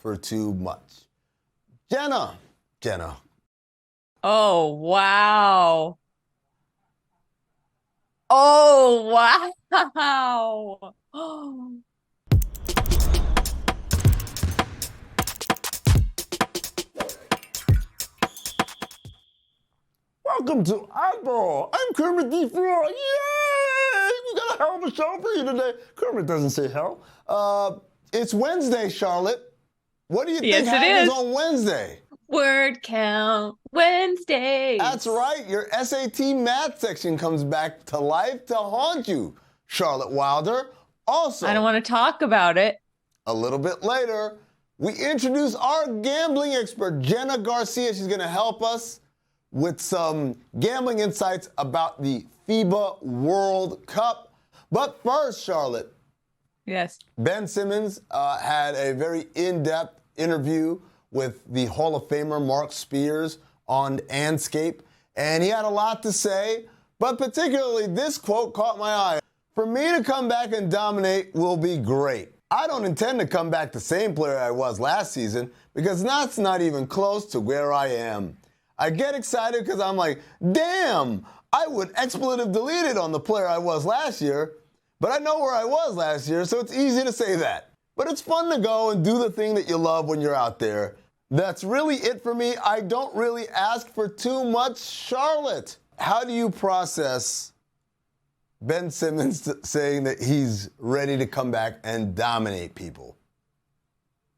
for too much. Jena. Oh, wow. Oh, wow. Welcome to Oddball. I'm Kermit D. Frog. Yay! We got a hell of a show for you today. Kermit doesn't say hell. It's Wednesday, Charlotte. What do you think happens on Wednesday? Word count Wednesdays. That's right. Your SAT math section comes back to life to haunt you, Charlotte Wilder. Also, I don't want to talk about it. A little bit later, we introduce our gambling expert, Jena Garcia. She's going to help us with some gambling insights about the FIBA World Cup. But first, Charlotte. Yes. Ben Simmons had a very in-depth interview with the Hall of Famer Mark Spears on Anscape, and he had a lot to say, but particularly this quote caught my eye. For me to come back and dominate will be great. I don't intend to come back the same player I was last season because that's not even close to where I am. I get excited because I'm like, damn, I would expletive delete it on the player I was last year, but I know where I was last year, so it's easy to say that. But it's fun to go and do the thing that you love when you're out there. That's really it for me. I don't really ask for too much. Charlotte, how do you process Ben Simmons saying that he's ready to come back and dominate people?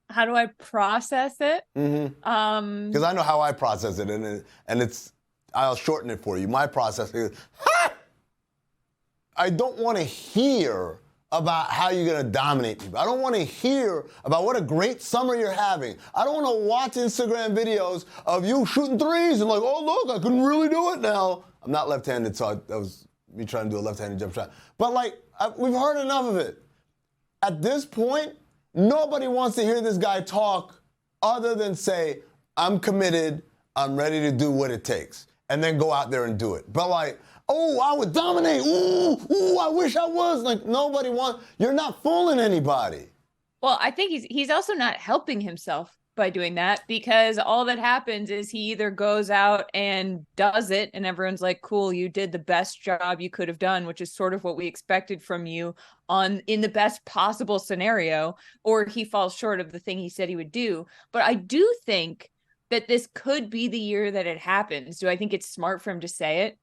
How do I process it? Because I know how I process it, and it's, I'll shorten it for you. My process is, ha! I don't want to hear about how you're going to dominate people. I don't want to hear about what a great summer you're having. I don't want to watch Instagram videos of you shooting threes and like, oh, look, I can really do it now. I'm not left-handed, so that was me trying to do a left-handed jump shot. But, like, we've heard enough of it. At this point, nobody wants to hear this guy talk other than say, I'm committed, I'm ready to do what it takes, and then go out there and do it. But, like, oh, I would dominate. Ooh, I wish I was. Like, nobody wants, you're not fooling anybody. Well, I think he's also not helping himself by doing that, because all that happens is he either goes out and does it and everyone's like, cool, you did the best job you could have done, which is sort of what we expected from you in the best possible scenario, or he falls short of the thing he said he would do. But I do think that this could be the year that it happens. Do I think it's smart for him to say it?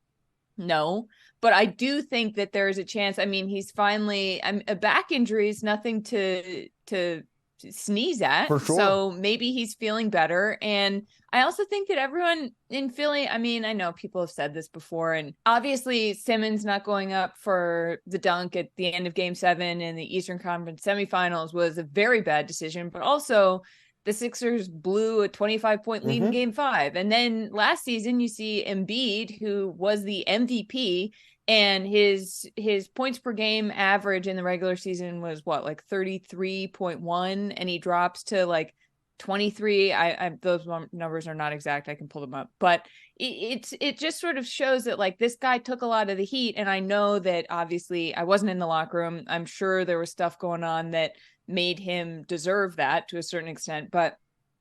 No, but I do think that there is a chance. I mean, he's finally, a back injury is nothing to sneeze at. For sure. So maybe he's feeling better. And I also think that everyone in Philly, I mean, I know people have said this before, and obviously Simmons not going up for the dunk at the end of Game 7 in the Eastern Conference semifinals was a very bad decision, but also the Sixers blew a 25-point lead in Game 5. And then last season, you see Embiid, who was the MVP, and his points per game average in the regular season was what, like 33.1, and he drops to like 23. Those numbers are not exact. I can pull them up, but it just sort of shows that like this guy took a lot of the heat. And I know that obviously I wasn't in the locker room. I'm sure there was stuff going on that made him deserve that to a certain extent, but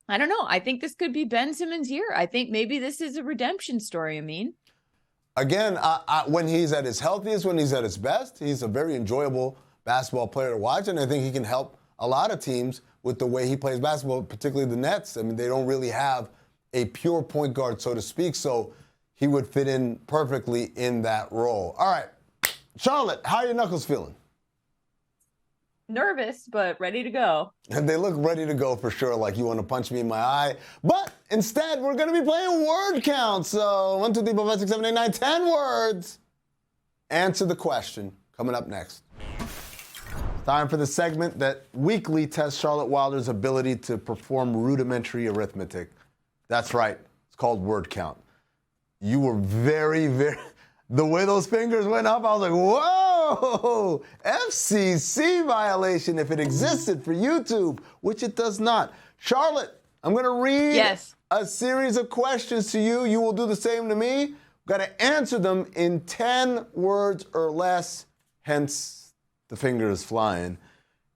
I don't know. I think this could be Ben Simmons' year. I think maybe this is a redemption story, Amin. Again, when he's at his healthiest, when he's at his best, he's a very enjoyable basketball player to watch, and I think he can help a lot of teams with the way he plays basketball, particularly the Nets. I mean, they don't really have a pure point guard, so to speak, so he would fit in perfectly in that role. All right, Charlotte, how are your knuckles feeling? Nervous, but ready to go. And they look ready to go for sure, like you want to punch me in my eye. But instead, we're going to be playing word count. So 1, 2, 3, 4, 5, 6, 7, 8, 9, 10 words. Answer the question. Coming up next. Time for the segment that weekly tests Charlotte Wilder's ability to perform rudimentary arithmetic. That's right. It's called word count. You were very, the way those fingers went up, I was like, whoa, FCC violation if it existed for YouTube, which it does not. Charlotte, I'm going to read a series of questions to you. You will do the same to me. We've got to answer them in 10 words or less, hence the finger is flying.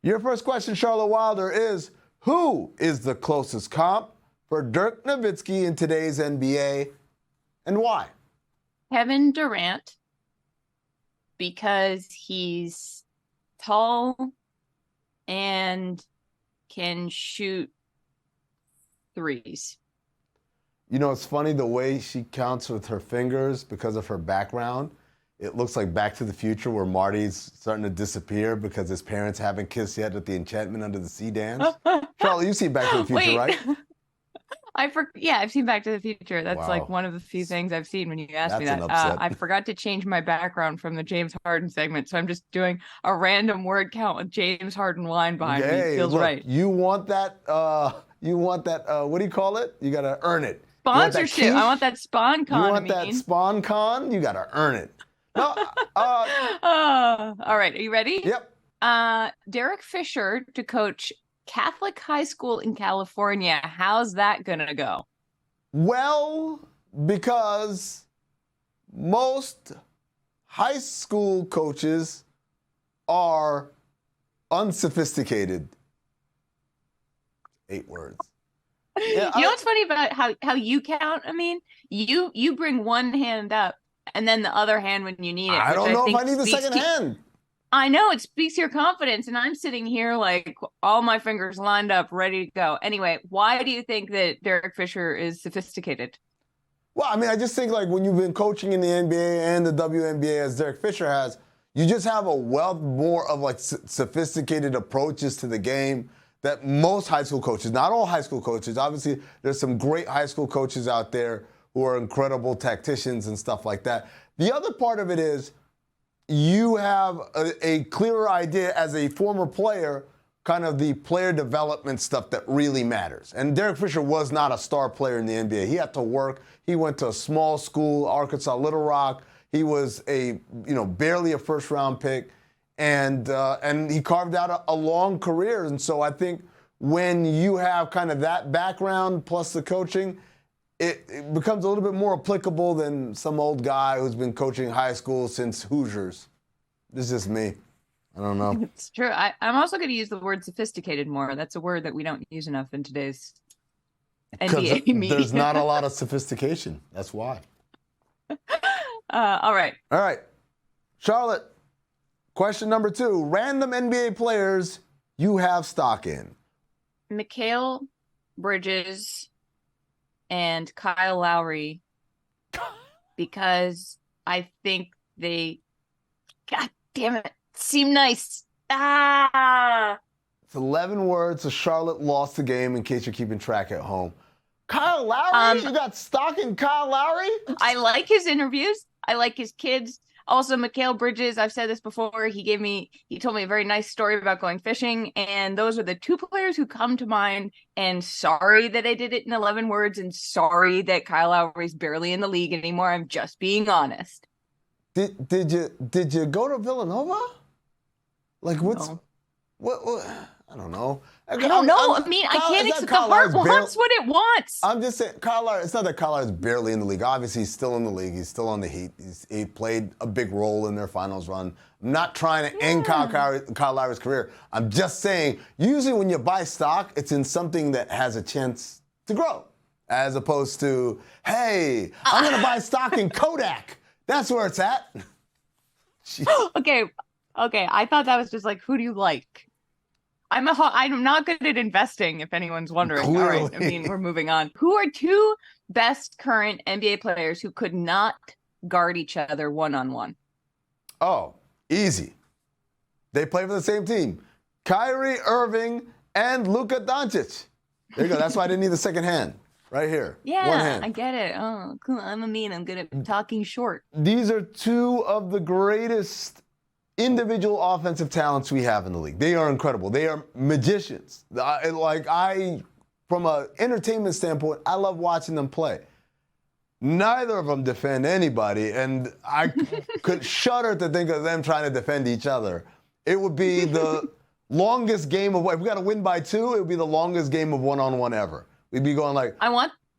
Your first question, Charlotte Wilder, is Who is the closest comp for Dirk Nowitzki in today's NBA, and why? Kevin Durant, because he's tall and can shoot threes. You know, it's funny the way she counts with her fingers because of her background. It looks like Back to the Future where Marty's starting to disappear because his parents haven't kissed yet at the Enchantment Under the Sea dance. Charlotte, you've seen Back to the Future, right? I've seen Back to the Future. That's Wow. like one of the few things I've seen when you asked me That's that. an upset. I forgot to change my background from the James Harden segment, so I'm just doing a random word count with James Harden line behind me. It feels look, right. You want that, what do you call it? You got to earn it. Sponsorship. I want that spawn con. You want that spawn con? You got to earn it. No, all right. Are you ready? Yep. Derek Fisher to coach Catholic high school in California. How's that going to go? Well, because most high school coaches are unsophisticated. 8 words. Yeah, you know what's funny about how you count? I mean, you bring one hand up and then the other hand when you need it. I don't know if I need the second hand. I know, it speaks to your confidence, and I'm sitting here like all my fingers lined up, ready to go. Anyway, why do you think that Derek Fisher is sophisticated? Well, I mean, I just think like when you've been coaching in the NBA and the WNBA as Derek Fisher has, you just have a wealth more of like sophisticated approaches to the game that most high school coaches, not all high school coaches, obviously there's some great high school coaches out there who are incredible tacticians and stuff like that. The other part of it is you have a clearer idea as a former player, kind of the player development stuff that really matters. And Derek Fisher was not a star player in the NBA. He had to work. He went to a small school, Arkansas Little Rock. He was barely a first-round pick. And he carved out a long career. And so I think when you have kind of that background plus the coaching, it becomes a little bit more applicable than some old guy who's been coaching high school since Hoosiers. This is just me. I don't know. It's true. I'm also going to use the word sophisticated more. That's a word that we don't use enough in today's NBA media. There's not a lot of sophistication. That's why. All right. Charlotte, question number 2. Random NBA players you have stock in. Mikal Bridges and Kyle Lowry, because I think they, God damn it, seem nice. It's 11 words, so Charlotte lost the game in case you're keeping track at home. Kyle Lowry? You got stock in Kyle Lowry? I like his interviews. I like his kids. Also, Mikal Bridges, I've said this before, he told me a very nice story about going fishing, and those are the 2 players who come to mind, and sorry that I did it in 11 words, and sorry that Kyle Lowry's barely in the league anymore. I'm just being honest. Did you go to Villanova? Like, what? I don't know. I don't know. I can't accept the heart wants what it wants. I'm just saying, Kyle Lowry, it's not that Kyle Lowry's barely in the league. Obviously, he's still in the league. He's still on the Heat. He played a big role in their finals run. I'm not trying to end Kyle Lowry's career. I'm just saying, usually when you buy stock, it's in something that has a chance to grow, as opposed to, hey, I'm going to buy stock in Kodak. That's where it's at. Okay. I thought that was just like, who do you like? I'm not good at investing, if anyone's wondering. Clearly. All right. We're moving on. Who are 2 best current NBA players who could not guard each other one-on-one? Oh, easy. They play for the same team. Kyrie Irving and Luka Doncic. There you go. That's why I didn't need the second hand. Right here. Yeah, One hand. I get it. Oh, cool. I'm good at talking short. These are 2 of the greatest individual offensive talents we have in the league. They are incredible. They are magicians. From an entertainment standpoint, I love watching them play. Neither of them defend anybody, and I could shudder to think of them trying to defend each other. It would be the longest game of, if we got to win by 2, it would be the longest game of one-on-one ever. We'd be going like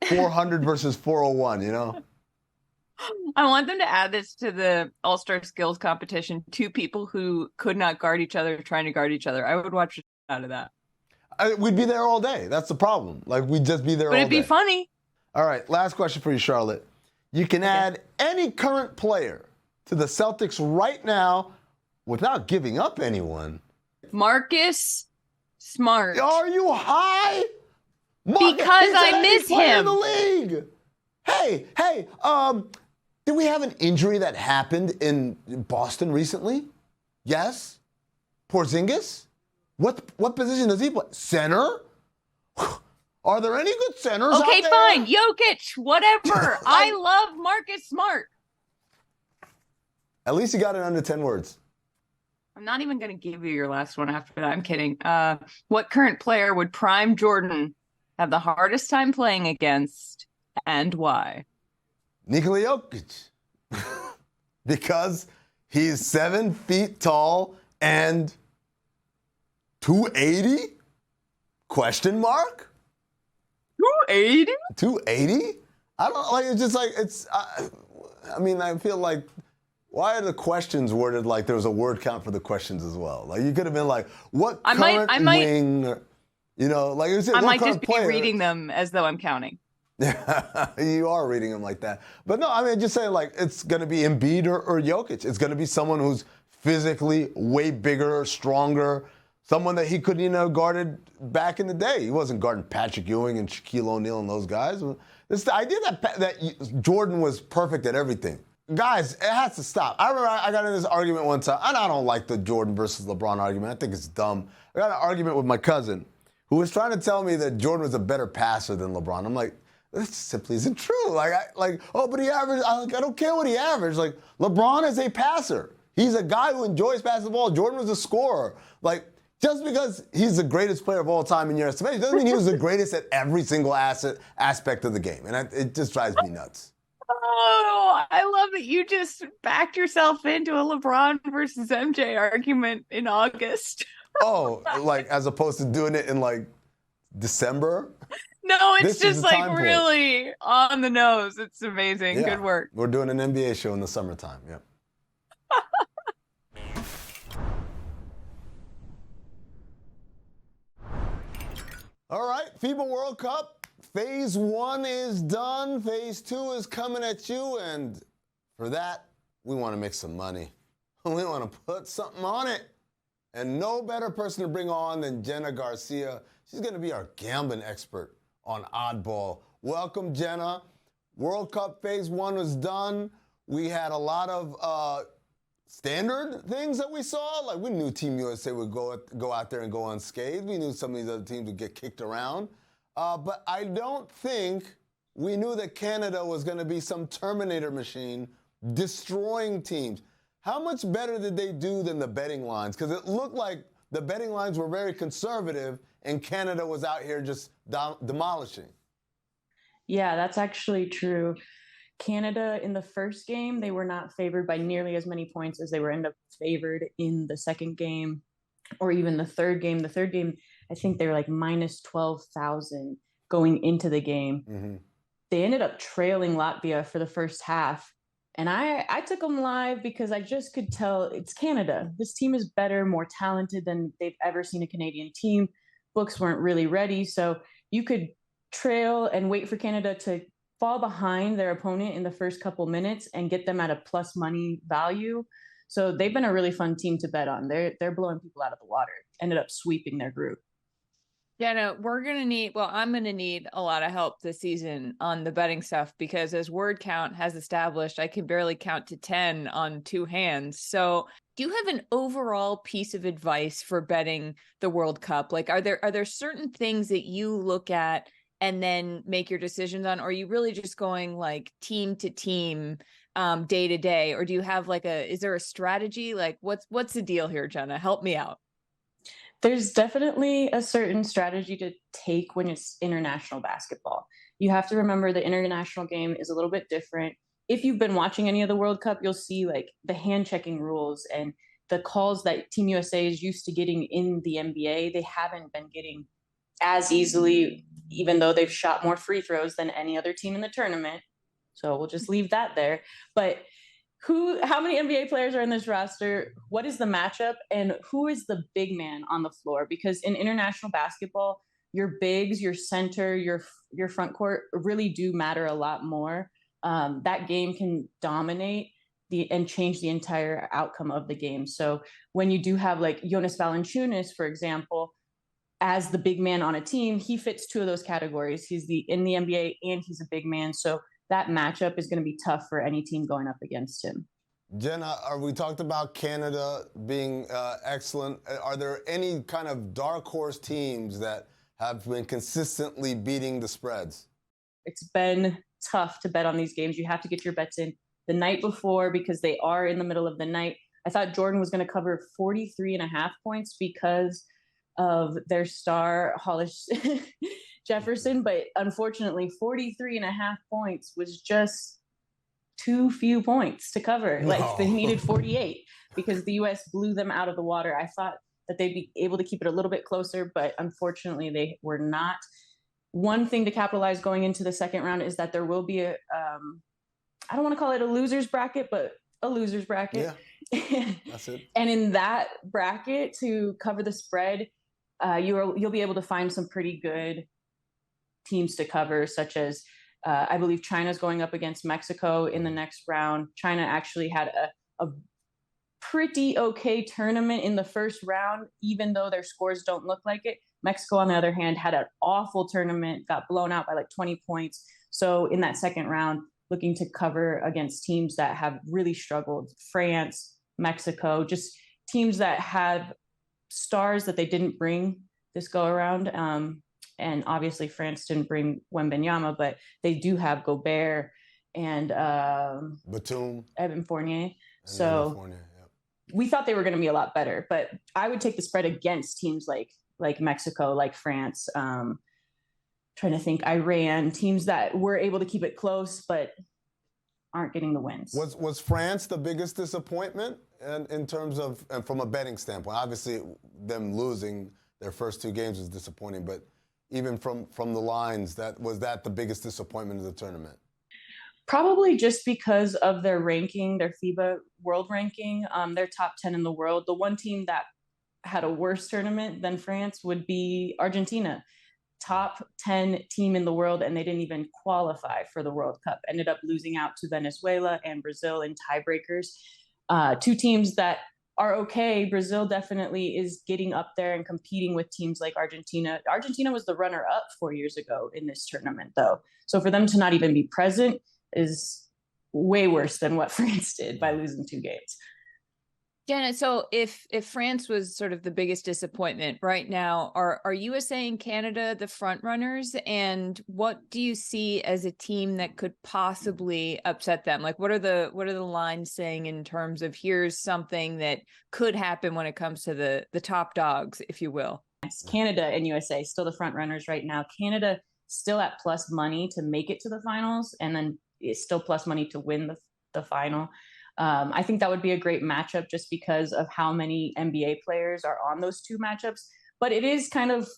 400 versus 401, you know? I want them to add this to the All-Star Skills competition. 2 people who could not guard each other trying to guard each other. I would watch out of that. We'd be there all day. That's the problem. Like, we'd just be there all day. But it'd be funny. All right, last question for you, Charlotte. You can add any current player to the Celtics right now without giving up anyone. Marcus Smart. Are you high? Because I miss him. In the league. Hey, did we have an injury that happened in Boston recently? Yes. Porzingis? What position does he play? Center? Are there any good centers out there? Okay, fine. Jokic, whatever. I love Marcus Smart. At least you got it under 10 words. I'm not even going to give you your last one after that. I'm kidding. What current player would prime Jordan have the hardest time playing against, and why? Nikola Jokic. Because he's 7 feet tall and 280? Question mark? 280? 280? I don't like. It's just like it's. I mean, I feel like. Why are the questions worded like there was a word count for the questions as well? Like, you could have been like, what current wing? Or, you know, like you said, I what might current just player? be reading them as though I'm counting. You are reading them like that. But no, I mean, just saying, like, it's going to be Embiid or Jokic. It's going to be someone who's physically way bigger, stronger, someone that he could, guarded back in the day. He wasn't guarding Patrick Ewing and Shaquille O'Neal and those guys. It's the idea that Jordan was perfect at everything. Guys, it has to stop. I remember I got in this argument one time, and I don't like the Jordan versus LeBron argument. I think it's dumb. I got in an argument with my cousin who was trying to tell me that Jordan was a better passer than LeBron. I'm like, this simply isn't true. But he averaged. I don't care what he averaged. Like, LeBron is a passer. He's a guy who enjoys passing the ball. Jordan was a scorer. Like, just because he's the greatest player of all time in your estimation doesn't mean he was the greatest at every single aspect of the game. And it just drives me nuts. Oh, I love that you just backed yourself into a LeBron versus MJ argument in August. Oh, like, as opposed to doing it in, like, December? No, it's just like really on the nose. It's amazing. Yeah. Good work. We're doing an NBA show in the summertime. Yep. All right, FIBA World Cup. Phase 1 is done. Phase 2 is coming at you. And for that, we want to make some money. We want to put something on it. And no better person to bring on than Jena Garcia. She's going to be our gambling expert on Oddball. Welcome, Jena. World Cup Phase 1 was done. We had a lot of standard things that we saw. Like, we knew Team USA would go out there and go unscathed. We knew some of these other teams would get kicked around. But I don't think we knew that Canada was going to be some Terminator machine destroying teams. How much better did they do than the betting lines? Because it looked like the betting lines were very conservative and Canada was out here just demolishing. Yeah, that's actually true. Canada, in the first game, they were not favored by nearly as many points as they were ended up favored in the second game or even the third game. The third game, I think they were like minus 12,000 going into the game. Mm-hmm. They ended up trailing Latvia for the first half. And I took them live because I just could tell it's Canada. This team is better, more talented than they've ever seen a Canadian team. Books weren't really ready. So you could trail and wait for Canada to fall behind their opponent in the first couple minutes and get them at a plus money value. So they've been a really fun team to bet on. They're blowing people out of the water. Ended up sweeping their group. Yeah, no, I'm going to need a lot of help this season on the betting stuff because as word count has established, I can barely count to 10 on two hands. So do you have an overall piece of advice for betting the World Cup? Like, are there certain things that you look at and then make your decisions on, or are you really just going like team to team, day to day? Or do you have is there a strategy? Like what's the deal here, Jena? Help me out. There's definitely a certain strategy to take when it's international basketball. You have to remember the international game is a little bit different. If you've been watching any of the World Cup, you'll see like the hand checking rules and the calls that Team USA is used to getting in the NBA. They haven't been getting as easily, even though they've shot more free throws than any other team in the tournament. So we'll just leave that there. But how many NBA players are in this roster? What is the matchup? And who is the big man on the floor? Because in international basketball, your bigs, your center, your front court really do matter a lot more. That game can dominate and change the entire outcome of the game. So when you do have like Jonas Valanciunas, for example, as the big man on a team, he fits two of those categories. He's in the NBA and he's a big man. So that matchup is going to be tough for any team going up against him. Jena, we talked about Canada being excellent. Are there any kind of dark horse teams that have been consistently beating the spreads? It's been tough to bet on these games. You have to get your bets in the night before because they are in the middle of the night. I thought Jordan was going to cover 43.5 points because of their star Hollis Jefferson, but unfortunately 43.5 points was just too few points to cover. Like they needed 48 because the US blew them out of the water. I thought that they'd be able to keep it a little bit closer, but unfortunately they were not. One thing to capitalize going into the second round is that there will be a I don't want to call it a loser's bracket, but a loser's bracket. Yeah, that's it. And in that bracket, to cover the spread, you'll be able to find some pretty good teams to cover, such as I believe China's going up against Mexico in the next round. China actually had a pretty okay tournament in the first round, even though their scores don't look like it. Mexico, on the other hand, had an awful tournament, got blown out by like 20 points. So in that second round, looking to cover against teams that have really struggled. France, Mexico, just teams that have stars that they didn't bring this go around. And obviously France didn't bring Wembanyama, but they do have Gobert and Batum, Evan Fournier. We thought they were going to be a lot better, but I would take the spread against teams like Mexico, like France, trying to think, Iran, teams that were able to keep it close but aren't getting the wins. Was France the biggest disappointment in terms of, and from a betting standpoint? Obviously, them losing their first two games was disappointing, but even from the lines, was that the biggest disappointment of the tournament? Probably just because of their ranking, their FIBA world ranking, their top 10 in the world. The one team that had a worse tournament than France would be Argentina. Top 10 team in the world, and they didn't even qualify for the World Cup. Ended up losing out to Venezuela and Brazil in tiebreakers. Two teams that are okay. Brazil definitely is getting up there and competing with teams like Argentina. Argentina was the runner-up 4 years ago in this tournament, though. So for them to not even be present is way worse than what France did by losing 2 games. Jena, so if France was sort of the biggest disappointment right now, are USA and Canada the front runners? And what do you see as a team that could possibly upset them? Like, what are the lines saying in terms of here's something that could happen when it comes to the top dogs, if you will? Canada and USA still the front runners right now. Canada still at plus money to make it to the finals, and then it's still plus money to win the final. I think that would be a great matchup just because of how many NBA players are on those two matchups. But it is kind of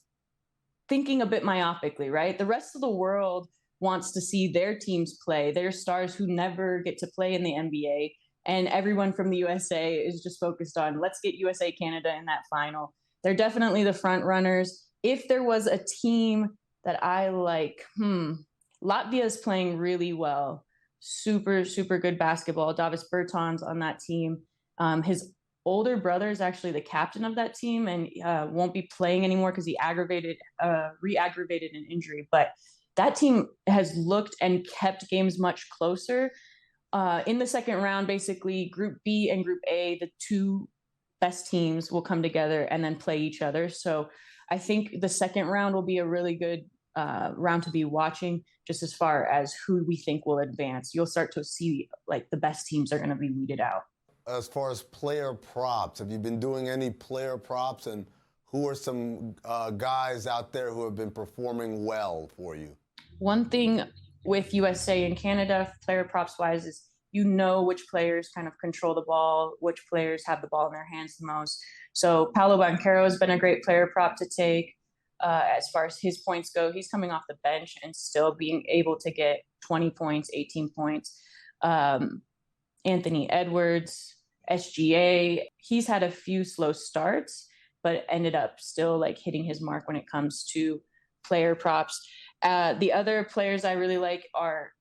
thinking a bit myopically, right? The rest of the world wants to see their teams play, their stars who never get to play in the NBA. And everyone from the USA is just focused on, let's get USA Canada in that final. They're definitely the front runners. If there was a team that I like, Latvia is playing really well. Super, super good basketball. Davis Bertans on that team. His older brother is actually the captain of that team and won't be playing anymore because he re-aggravated an injury. But that team has looked and kept games much closer. In the second round, basically, Group B and Group A, the two best teams will come together and then play each other. So I think the second round will be a really good round to be watching, just as far as who we think will advance. You'll start to see like the best teams are going to be weeded out. As far as player props, have you been doing any player props, and who are some guys out there who have been performing well for you? One thing with USA and Canada, player props wise, is you know which players kind of control the ball, which players have the ball in their hands the most. So Paolo Banchero has been a great player prop to take. As far as his points go, he's coming off the bench and still being able to get 20 points, 18 points. Anthony Edwards, SGA. He's had a few slow starts, but ended up still like hitting his mark when it comes to player props. The other players I really like are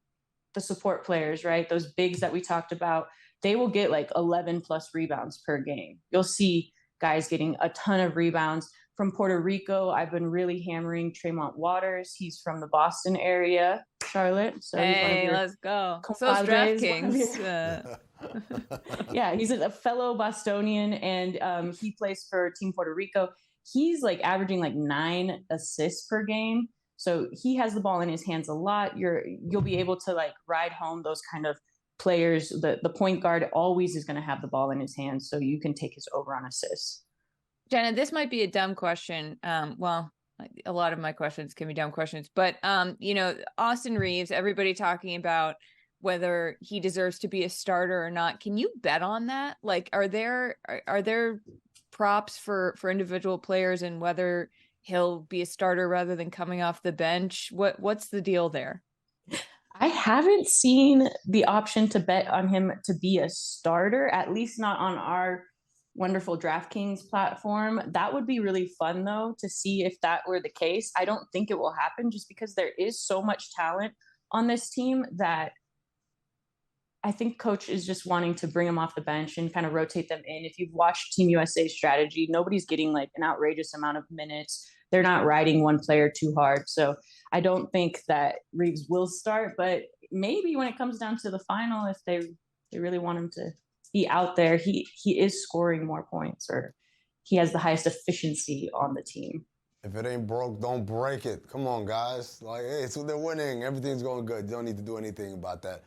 the support players, right? Those bigs that we talked about. They will get like 11 plus rebounds per game. You'll see guys getting a ton of rebounds. From Puerto Rico, I've been really hammering Tremont Waters. He's from the Boston area, Charlotte. So hey, let's go. So DraftKings. Yeah, he's a fellow Bostonian, and he plays for Team Puerto Rico. He's like averaging like 9 assists per game. So he has the ball in his hands a lot. You'll be able to like ride home those kind of players. The point guard always is going to have the ball in his hands, so you can take his over on assists. Jena, this might be a dumb question. Well, a lot of my questions can be dumb questions, but Austin Reeves, everybody talking about whether he deserves to be a starter or not. Can you bet on that? Like, are there props for individual players and whether he'll be a starter rather than coming off the bench? What's the deal there? I haven't seen the option to bet on him to be a starter, at least not on our wonderful DraftKings platform. That would be really fun, though, to see if that were the case. I don't think it will happen just because there is so much talent on this team that I think coach is just wanting to bring them off the bench and kind of rotate them in. If you've watched Team USA's strategy, nobody's getting like an outrageous amount of minutes. They're not riding one player too hard. So I don't think that Reeves will start, but maybe when it comes down to the final, if they really want him to be out there, he is scoring more points, or he has the highest efficiency on the team. If it ain't broke, don't break it. Come on, guys. Like, hey, so they're winning. Everything's going good. You don't need to do anything about that.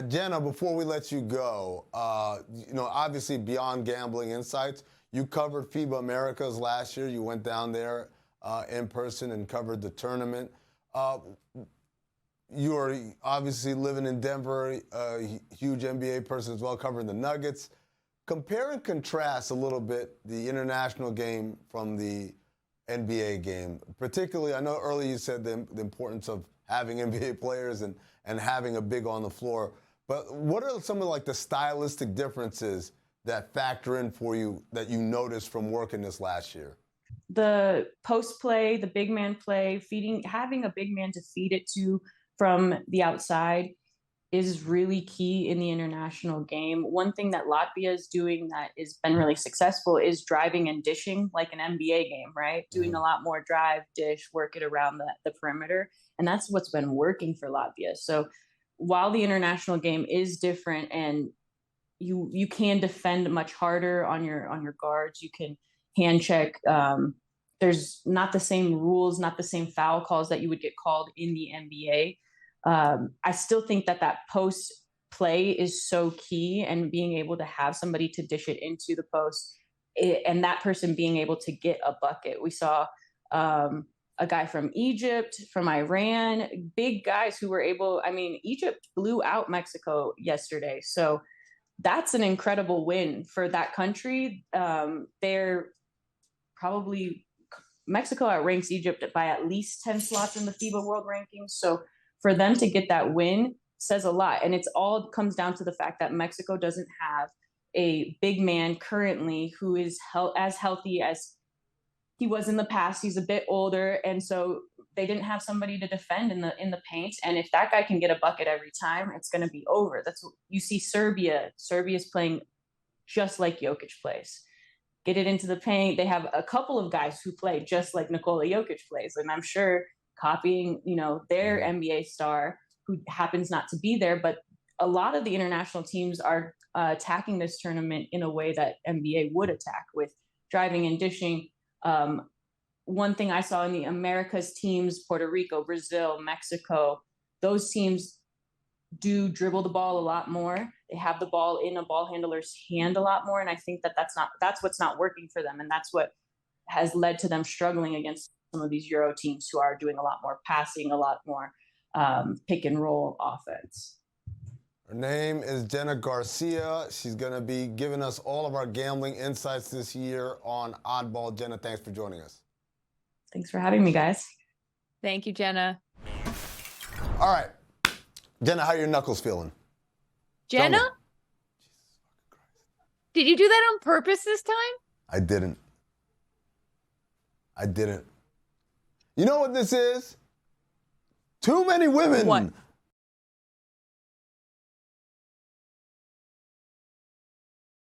Jena, before we let you go, obviously beyond gambling insights, you covered FIBA Americas last year. You went down there in person and covered the tournament. You are obviously living in Denver, a huge NBA person as well, covering the Nuggets. Compare and contrast a little bit the international game from the NBA game. Particularly, I know earlier you said the importance of having NBA players and having a big on the floor. But what are some of like the stylistic differences that factor in for you that you noticed from working this last year? The post play, the big man play, having a big man to feed it to from the outside is really key in the international game. One thing that Latvia is doing that has been really successful is driving and dishing like an NBA game, right? Doing a lot more drive, dish, work it around the perimeter. And that's what's been working for Latvia. So while the international game is different and you can defend much harder on your guards, you can hand check. There's not the same rules, not the same foul calls that you would get called in the NBA. I still think that post play is so key, and being able to have somebody to dish it into the post and that person being able to get a bucket. We saw a guy from Egypt, from Iran, big guys who were Egypt blew out Mexico yesterday. So that's an incredible win for that country. Mexico outranks Egypt by at least 10 slots in the FIBA World Rankings. So for them to get that win says a lot. And it's all comes down to the fact that Mexico doesn't have a big man currently who is as healthy as he was in the past. He's a bit older. And so they didn't have somebody to defend in the paint. And if that guy can get a bucket every time, it's going to be over. That's what you see. Serbia's playing just like Jokic plays. Get it into the paint. They have a couple of guys who play just like Nikola Jokic plays. And I'm sure copying, their NBA star who happens not to be there. But a lot of the international teams are attacking this tournament in a way that NBA would attack, with driving and dishing. One thing I saw in the Americas teams, Puerto Rico, Brazil, Mexico, those teams do dribble the ball a lot more. They have the ball in a ball handler's hand a lot more. And I think that's what's not working for them. And that's what has led to them struggling against some of these Euro teams who are doing a lot more passing, a lot more pick and roll offense. Her name is Jena Garcia. She's going to be giving us all of our gambling insights this year on Oddball. Jena, thanks for joining us. Thanks for having me, guys. Thank you, Jena. All right. Jena, how are your knuckles feeling? Jena? Did you do that on purpose this time? I didn't. You know what this is? Too many women What?